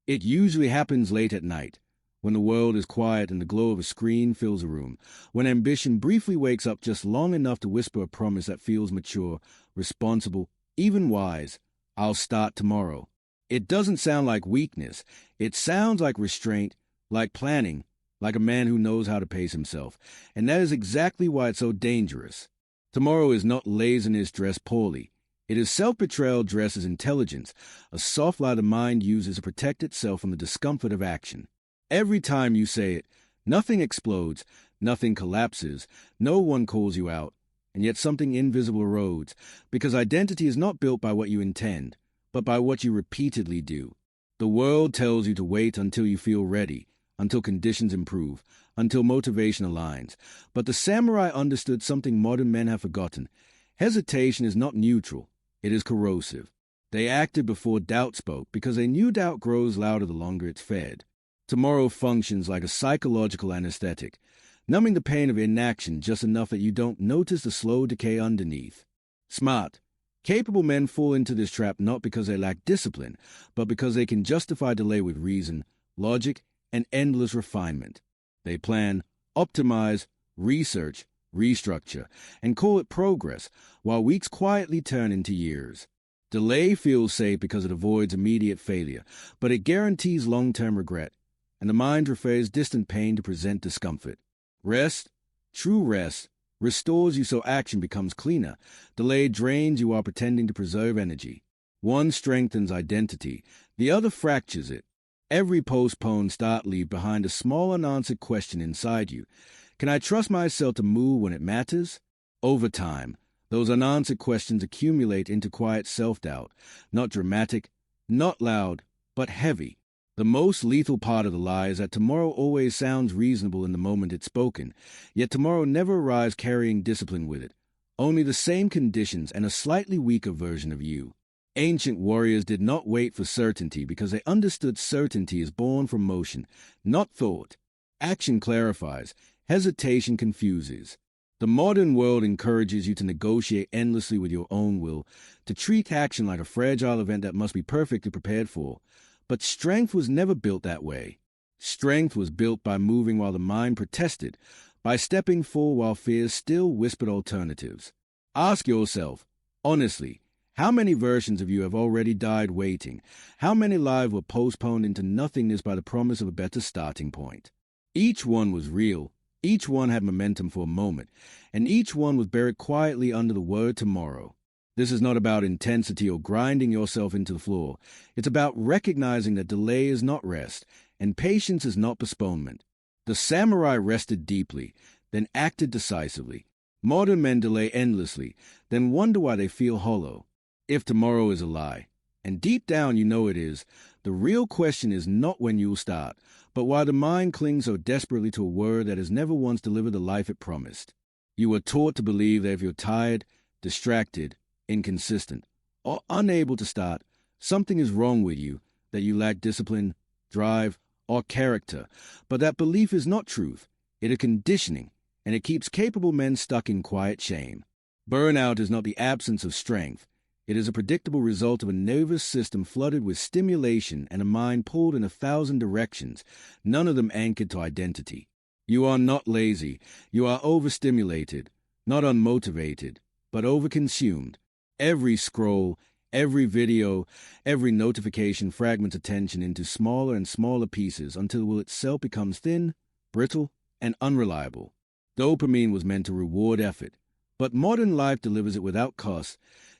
It usually happens late at night, when the world is quiet and the glow of a screen fills a room, when ambition briefly wakes up just long enough to whisper a promise that feels mature, responsible, even wise. I'll start tomorrow. It doesn't sound like weakness. It sounds like restraint, like planning, like a man who knows how to pace himself. And that is exactly why it's so dangerous. Tomorrow is not laziness dressed poorly. It is self-betrayal dressed as intelligence, a soft lie the mind uses to protect itself from the discomfort of action. Every time you say it, nothing explodes, nothing collapses, no one calls you out, and yet something invisible erodes, because identity is not built by what you intend, but by what you repeatedly do. The world tells you to wait until you feel ready, until conditions improve, until motivation aligns. But the samurai understood something modern men have forgotten. Hesitation is not neutral, it is corrosive. They acted before doubt spoke because they knew doubt grows louder the longer it's fed. Tomorrow functions like a psychological anesthetic, numbing the pain of inaction just enough that you don't notice the slow decay underneath. Smart, capable men fall into this trap not because they lack discipline, but because they can justify delay with reason, logic, and endless refinement. They plan, optimize, research, restructure, and call it progress, while weeks quietly turn into years. Delay feels safe because it avoids immediate failure, but it guarantees long-term regret, and the mind prefers distant pain to present discomfort. Rest, true rest, restores you so action becomes cleaner. Delay drains you while pretending to preserve energy. One strengthens identity, the other fractures it. Every postponed start leaves behind a small unanswered question inside you. Can I trust myself to move when it matters? Over time, those unanswered questions accumulate into quiet self-doubt, not dramatic, not loud, but heavy. The most lethal part of the lie is that tomorrow always sounds reasonable in the moment it's spoken, yet tomorrow never arrives carrying discipline with it, only the same conditions and a slightly weaker version of you. Ancient warriors did not wait for certainty because they understood certainty is born from motion, not thought. Action clarifies, hesitation confuses. The modern world encourages you to negotiate endlessly with your own will, to treat action like a fragile event that must be perfectly prepared for. But strength was never built that way. Strength was built by moving while the mind protested, by stepping forward while fears still whispered alternatives. Ask yourself, honestly, how many versions of you have already died waiting? How many lives were postponed into nothingness by the promise of a better starting point? Each one was real, each one had momentum for a moment, and each one was buried quietly under the word tomorrow. This is not about intensity or grinding yourself into the floor. It's about recognizing that delay is not rest, and patience is not postponement. The samurai rested deeply, then acted decisively. Modern men delay endlessly, then wonder why they feel hollow. If tomorrow is a lie, and deep down you know it is, the real question is not when you'll start, but why the mind clings so desperately to a word that has never once delivered the life it promised. You were taught to believe that if you're tired, distracted, inconsistent, or unable to start, something is wrong with you, that you lack discipline, drive, or character. But that belief is not truth. It is conditioning, and it keeps capable men stuck in quiet shame. Burnout is not the absence of strength. It is a predictable result of a nervous system flooded with stimulation and a mind pulled in 1,000 directions, none of them anchored to identity. You are not lazy. You are overstimulated, not unmotivated, but overconsumed. Every scroll, every video, every notification fragments attention into smaller and smaller pieces until the will itself becomes thin, brittle, and unreliable. Dopamine was meant to reward effort, but modern life delivers it without cost,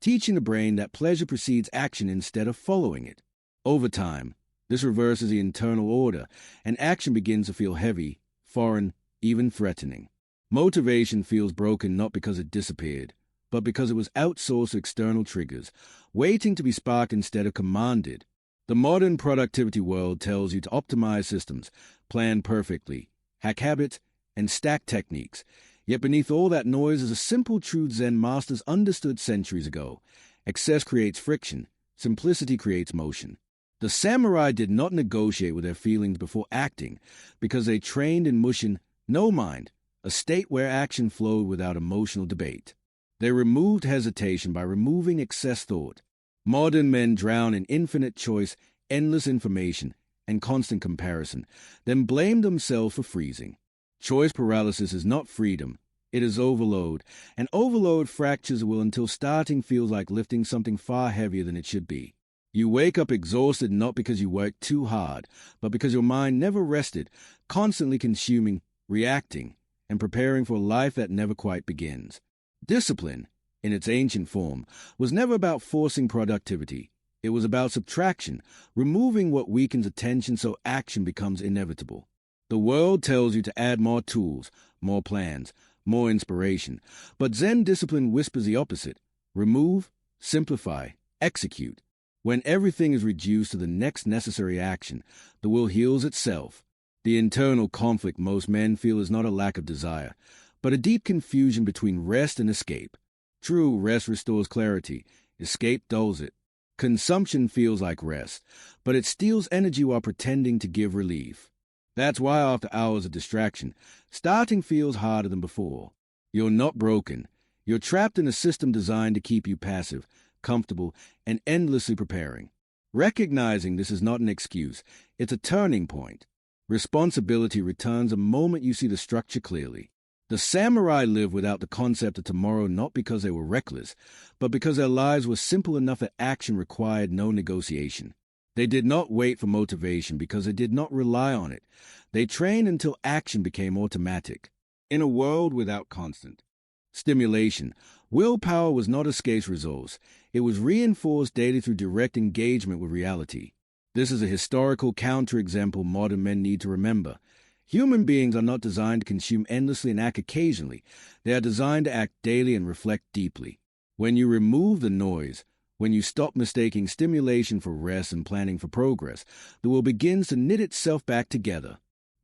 teaching the brain that pleasure precedes action instead of following it. Over time, this reverses the internal order, and action begins to feel heavy, foreign, even threatening. Motivation feels broken not because it disappeared, but because it was outsourced to external triggers, waiting to be sparked instead of commanded. The modern productivity world tells you to optimize systems, plan perfectly, hack habits, and stack techniques. Yet beneath all that noise is a simple truth Zen masters understood centuries ago. Excess creates friction, simplicity creates motion. The samurai did not negotiate with their feelings before acting, because they trained in mushin, no mind, a state where action flowed without emotional debate. They removed hesitation by removing excess thought. Modern men drown in infinite choice, endless information, and constant comparison, then blame themselves for freezing. Choice paralysis is not freedom, it is overload, and overload fractures the will until starting feels like lifting something far heavier than it should be. You wake up exhausted not because you worked too hard, but because your mind never rested, constantly consuming, reacting, and preparing for a life that never quite begins. Discipline, in its ancient form, was never about forcing productivity. It was about subtraction, removing what weakens attention so action becomes inevitable. The world tells you to add more tools, more plans, more inspiration, but Zen discipline whispers the opposite. Remove, simplify, execute. When everything is reduced to the next necessary action, the will heals itself. The internal conflict most men feel is not a lack of desire, but a deep confusion between rest and escape. True rest restores clarity, escape dulls it. Consumption feels like rest, but it steals energy while pretending to give relief. That's why after hours of distraction, starting feels harder than before. You're not broken. You're trapped in a system designed to keep you passive, comfortable, and endlessly preparing. Recognizing this is not an excuse, it's a turning point. Responsibility returns the moment you see the structure clearly. The samurai lived without the concept of tomorrow not because they were reckless, but because their lives were simple enough that action required no negotiation. They did not wait for motivation because they did not rely on it. They trained until action became automatic. In a world without constant stimulation, willpower was not a scarce resource. It was reinforced daily through direct engagement with reality. This is a historical counterexample modern men need to remember. Human beings are not designed to consume endlessly and act occasionally. They are designed to act daily and reflect deeply. When you remove the noise, when you stop mistaking stimulation for rest and planning for progress, the will begins to knit itself back together.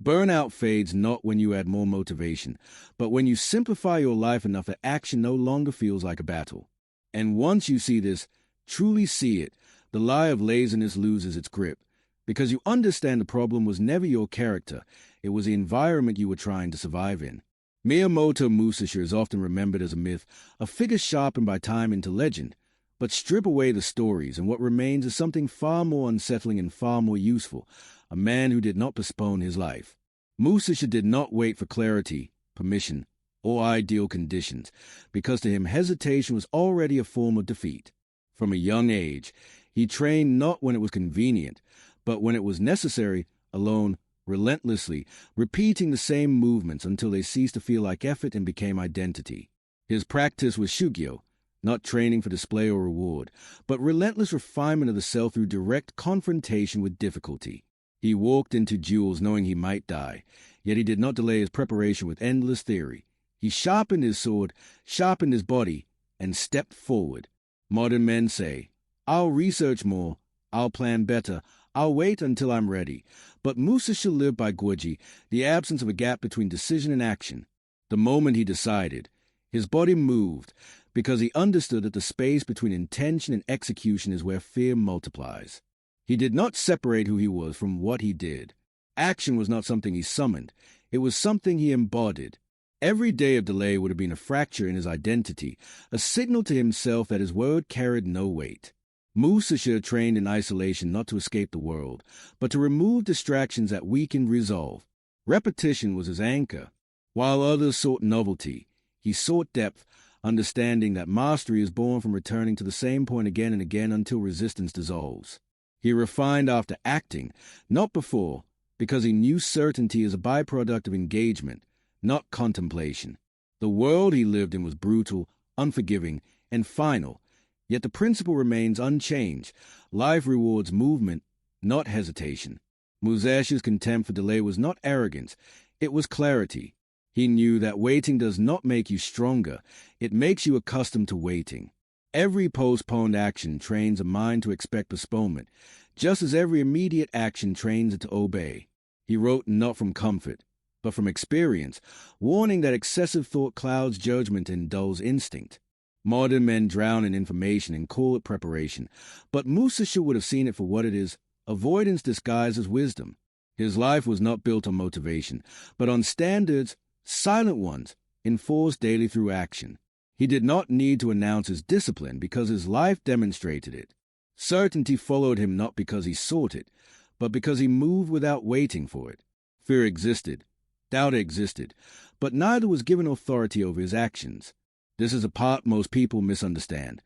Burnout fades not when you add more motivation, but when you simplify your life enough that action no longer feels like a battle. And once you see this, truly see it, the lie of laziness loses its grip, because you understand the problem was never your character, it was the environment you were trying to survive in. Miyamoto Musashi is often remembered as a myth, a figure sharpened by time into legend, but strip away the stories and what remains is something far more unsettling and far more useful, a man who did not postpone his life. Musashi did not wait for clarity, permission, or ideal conditions, because to him hesitation was already a form of defeat. From a young age, he trained not when it was convenient, but when it was necessary, alone, relentlessly, repeating the same movements until they ceased to feel like effort and became identity. His practice was shugyo, not training for display or reward, but relentless refinement of the self through direct confrontation with difficulty. He walked into duels knowing he might die, yet he did not delay his preparation with endless theory. He sharpened his sword, sharpened his body, and stepped forward. Modern men say, "I'll research more, I'll plan better, I'll wait until I'm ready." But Musashi lived by Guoji, the absence of a gap between decision and action. The moment he decided, his body moved, because he understood that the space between intention and execution is where fear multiplies. He did not separate who he was from what he did. Action was not something he summoned. It was something he embodied. Every day of delay would have been a fracture in his identity, a signal to himself that his word carried no weight. Musashi trained in isolation not to escape the world, but to remove distractions that weakened resolve. Repetition was his anchor. While others sought novelty, he sought depth, understanding that mastery is born from returning to the same point again and again until resistance dissolves. He refined after acting, not before, because he knew certainty is a byproduct of engagement, not contemplation. The world he lived in was brutal, unforgiving, and final, yet the principle remains unchanged. Life rewards movement, not hesitation. Musashi's contempt for delay was not arrogance, it was clarity. He knew that waiting does not make you stronger, it makes you accustomed to waiting. Every postponed action trains a mind to expect postponement, just as every immediate action trains it to obey. He wrote not from comfort, but from experience, warning that excessive thought clouds judgment and dulls instinct. Modern men drown in information and call it preparation, but Musashi would have seen it for what it is, avoidance disguised as wisdom. His life was not built on motivation, but on standards, silent ones, enforced daily through action. He did not need to announce his discipline because his life demonstrated it. Certainty followed him not because he sought it, but because he moved without waiting for it. Fear existed, doubt existed, but neither was given authority over his actions. This is a part most people misunderstand.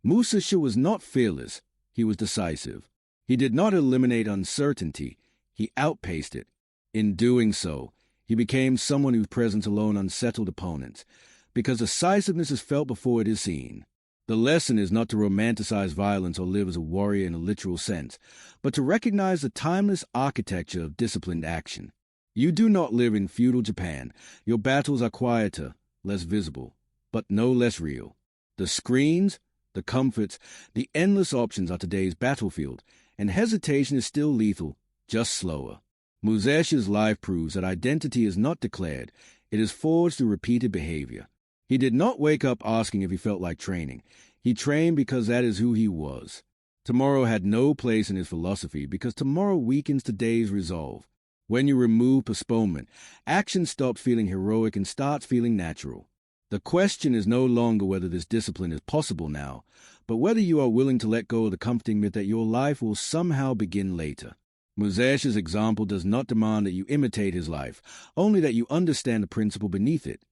Musashi was not fearless, he was decisive. He did not eliminate uncertainty, he outpaced it. In doing so, he became someone whose presence alone unsettled opponents, because decisiveness is felt before it is seen. The lesson is not to romanticize violence or live as a warrior in a literal sense, but to recognize the timeless architecture of disciplined action. You do not live in feudal Japan. Your battles are quieter, less visible, but no less real. The screens, the comforts, the endless options are today's battlefield, and hesitation is still lethal, just slower. Musashi's life proves that identity is not declared, it is forged through repeated behavior. He did not wake up asking if he felt like training. He trained because that is who he was. Tomorrow had no place in his philosophy because tomorrow weakens today's resolve. When you remove postponement, action stops feeling heroic and starts feeling natural. The question is no longer whether this discipline is possible now, but whether you are willing to let go of the comforting myth that your life will somehow begin later. Musashi's example does not demand that you imitate his life, only that you understand the principle beneath it.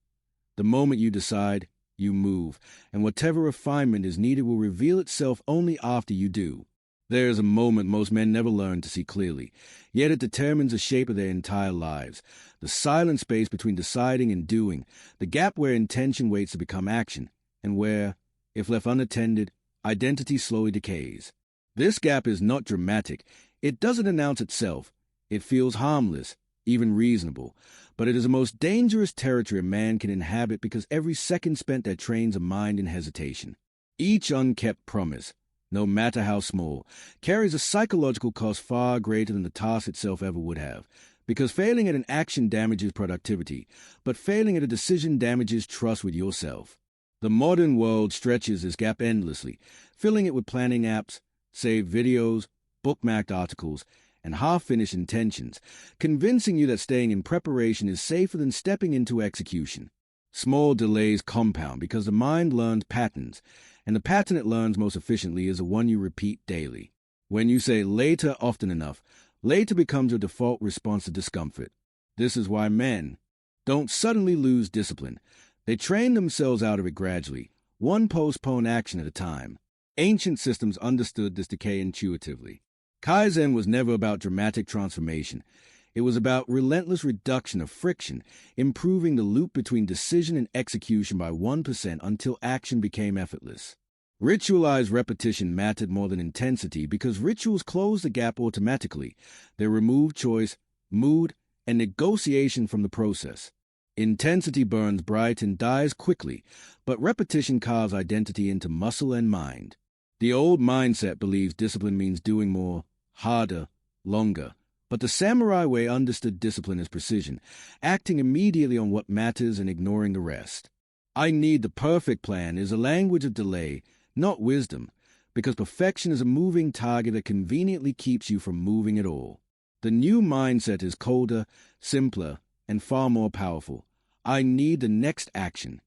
The moment you decide, you move, and whatever refinement is needed will reveal itself only after you do. There is a moment most men never learn to see clearly, yet it determines the shape of their entire lives. The silent space between deciding and doing, the gap where intention waits to become action, and where, if left unattended, identity slowly decays. This gap is not dramatic. It doesn't announce itself. It feels harmless, even reasonable, but it is the most dangerous territory a man can inhabit because every second spent there trains a mind in hesitation. Each unkept promise, no matter how small, carries a psychological cost far greater than the task itself ever would have, because failing at an action damages productivity, but failing at a decision damages trust with yourself. The modern world stretches this gap endlessly, filling it with planning apps, saved videos, bookmarked articles, and half-finished intentions, convincing you that staying in preparation is safer than stepping into execution. Small delays compound because the mind learns patterns, and the pattern it learns most efficiently is the one you repeat daily. When you say later often enough, later becomes your default response to discomfort. This is why men don't suddenly lose discipline. They train themselves out of it gradually, one postponed action at a time. Ancient systems understood this decay intuitively. Kaizen was never about dramatic transformation. It was about relentless reduction of friction, improving the loop between decision and execution by 1% until action became effortless. Ritualized repetition mattered more than intensity because rituals close the gap automatically. They remove choice, mood, and negotiation from the process. Intensity burns bright and dies quickly, but repetition carves identity into muscle and mind. The old mindset believes discipline means doing more, harder, longer. But the samurai way understood discipline as precision, acting immediately on what matters and ignoring the rest. I need the perfect plan is a language of delay, not wisdom, because perfection is a moving target that conveniently keeps you from moving at all. The new mindset is colder, simpler, and far more powerful. I need the next action.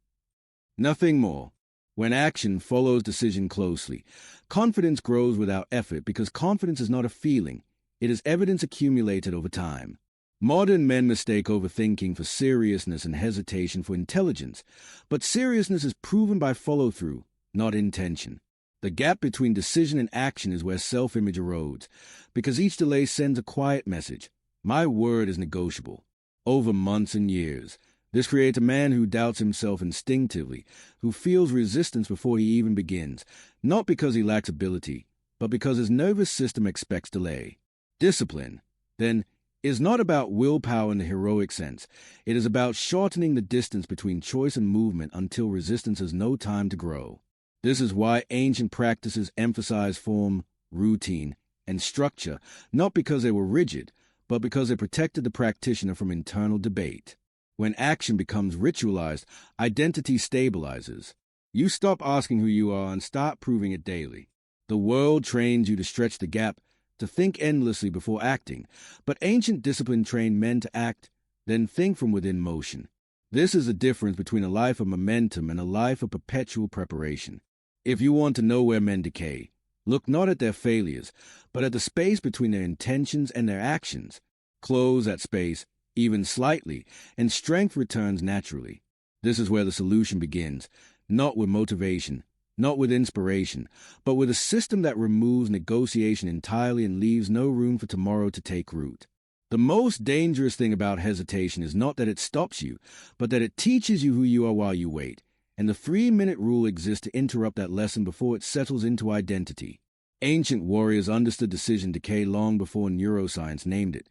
Nothing more. When action follows decision closely, confidence grows without effort because confidence is not a feeling. It is evidence accumulated over time. Modern men mistake overthinking for seriousness and hesitation for intelligence, but seriousness is proven by follow-through, not intention. The gap between decision and action is where self-image erodes, because each delay sends a quiet message. My word is negotiable. Over months and years, this creates a man who doubts himself instinctively, who feels resistance before he even begins, not because he lacks ability, but because his nervous system expects delay. Discipline, then, is not about willpower in the heroic sense. It is about shortening the distance between choice and movement until resistance has no time to grow. This is why ancient practices emphasize form, routine, and structure, not because they were rigid, but because they protected the practitioner from internal debate. When action becomes ritualized, identity stabilizes. You stop asking who you are and start proving it daily. The world trains you to stretch the gap, to think endlessly before acting, but ancient discipline trained men to act, then think from within motion. This is the difference between a life of momentum and a life of perpetual preparation. If you want to know where men decay, Look not at their failures, but at the space between their intentions and their actions. Close that space, even slightly, and strength returns naturally. This is where the solution begins, not with motivation, not with inspiration, but with a system that removes negotiation entirely and leaves no room for tomorrow to take root. The most dangerous thing about hesitation is not that it stops you, but that it teaches you who you are while you wait. And the 3-minute rule exists to interrupt that lesson before it settles into identity. Ancient warriors understood decision decay long before neuroscience named it.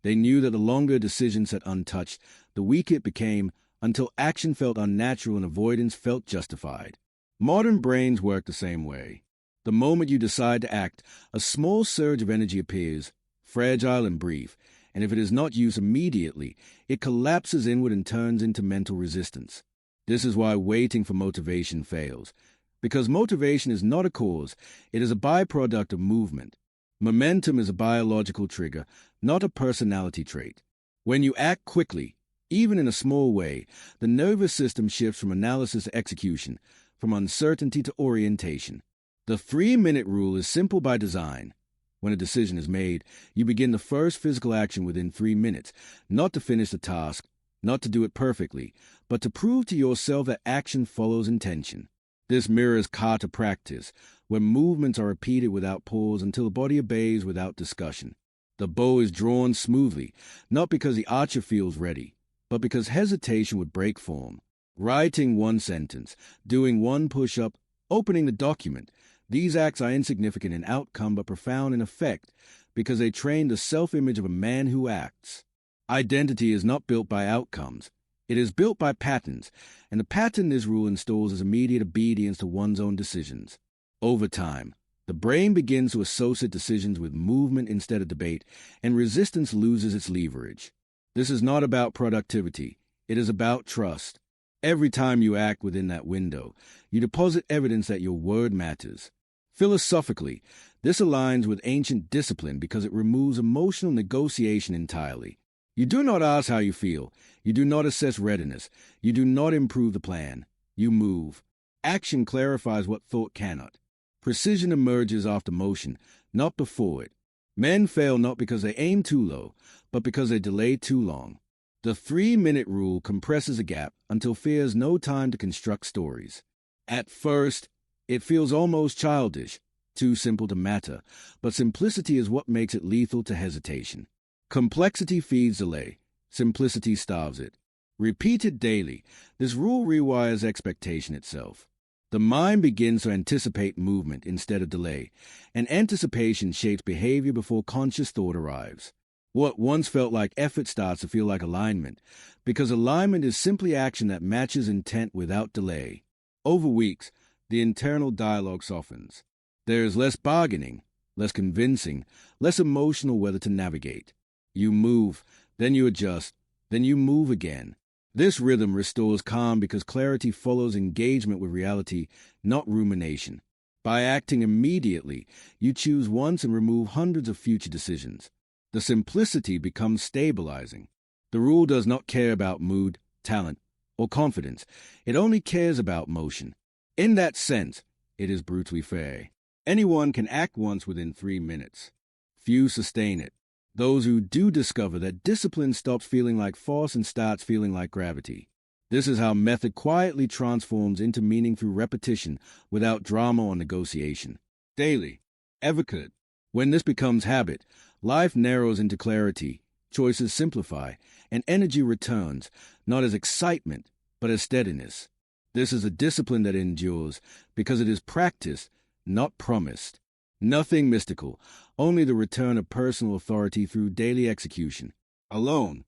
They knew that the longer a decision sat untouched, the weaker it became, until action felt unnatural and avoidance felt justified. Modern brains work the same way. The moment you decide to act, a small surge of energy appears, fragile and brief, and if it is not used immediately, it collapses inward and turns into mental resistance. This is why waiting for motivation fails. Because motivation is not a cause, it is a byproduct of movement. Momentum is a biological trigger, not a personality trait. When you act quickly, even in a small way, the nervous system shifts from analysis to execution, from uncertainty to orientation. The 3-minute rule is simple by design. When a decision is made, you begin the first physical action within 3 minutes, not to finish the task, not to do it perfectly, but to prove to yourself that action follows intention. This mirrors kata practice, where movements are repeated without pause until the body obeys without discussion. The bow is drawn smoothly, not because the archer feels ready, but because hesitation would break form. Writing one sentence, doing one push-up, opening the document, these acts are insignificant in outcome but profound in effect because they train the self-image of a man who acts. Identity is not built by outcomes. It is built by patterns, and the pattern this rule installs is immediate obedience to one's own decisions. Over time, the brain begins to associate decisions with movement instead of debate, and resistance loses its leverage. This is not about productivity. It is about trust. Every time you act within that window, you deposit evidence that your word matters. Philosophically, this aligns with ancient discipline because it removes emotional negotiation entirely. You do not ask how you feel. You do not assess readiness. You do not improve the plan. You move. Action clarifies what thought cannot. Precision emerges after motion, not before it. Men fail not because they aim too low, but because they delay too long. The 3-minute rule compresses a gap until fear has no time to construct stories. At first, it feels almost childish, too simple to matter, but simplicity is what makes it lethal to hesitation. Complexity feeds delay. Simplicity starves it. Repeated daily, this rule rewires expectation itself. The mind begins to anticipate movement instead of delay, and anticipation shapes behavior before conscious thought arrives. What once felt like effort starts to feel like alignment, because alignment is simply action that matches intent without delay. Over weeks, the internal dialogue softens. There is less bargaining, less convincing, less emotional whether to navigate. You move, then you adjust, then you move again. This rhythm restores calm because clarity follows engagement with reality, not rumination. By acting immediately, you choose once and remove hundreds of future decisions. The simplicity becomes stabilizing. The rule does not care about mood, talent, or confidence. It only cares about motion. In that sense, it is brutally fair. Anyone can act once within 3 minutes. Few sustain it. Those who do discover that discipline stops feeling like force and starts feeling like gravity. This is how method quietly transforms into meaning through repetition without drama or negotiation. Daily. Ever could. When this becomes habit, life narrows into clarity, choices simplify, and energy returns, not as excitement, but as steadiness. This is a discipline that endures because it is practiced, not promised. Nothing mystical, only the return of personal authority through daily execution. Alone,